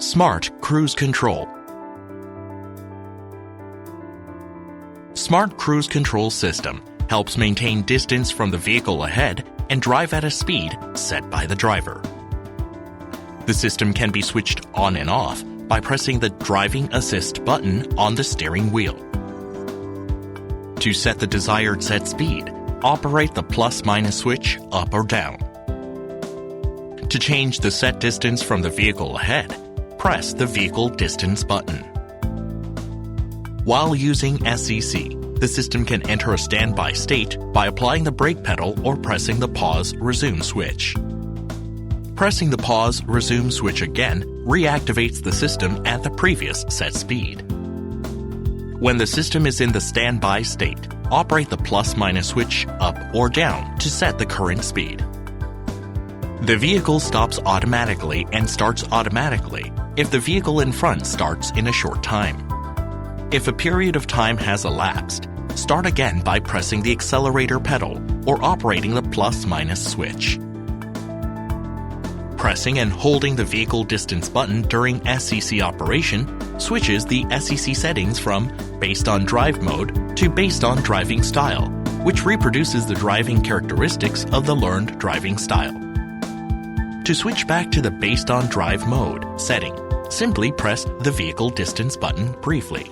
Smart Cruise Control. Smart Cruise Control system helps maintain distance from the vehicle ahead and drive at a speed set by the driver. The system can be switched on and off by pressing the Driving Assist button on the steering wheel. To set the desired set speed, operate the plus-minus switch up or down. To change the set distance from the vehicle ahead, press the Vehicle Distance button. While using SCC, the system can enter a standby state by applying the brake pedal or pressing the Pause-Resume switch. Pressing the Pause-Resume switch again reactivates the system at the previous set speed. When the system is in the standby state, operate the plus-minus switch up or down to set the current speed. The vehicle stops automatically and starts automatically if the vehicle in front starts in a short time. If a period of time has elapsed, start again by pressing the accelerator pedal or operating the plus-minus switch. Pressing and holding the Vehicle Distance button during SCC operation switches the SCC settings from Based on Drive Mode to Based on Driving Style, which reproduces the driving characteristics of the learned driving style. To switch back to the Based on Drive Mode setting, simply press the Vehicle Distance button briefly.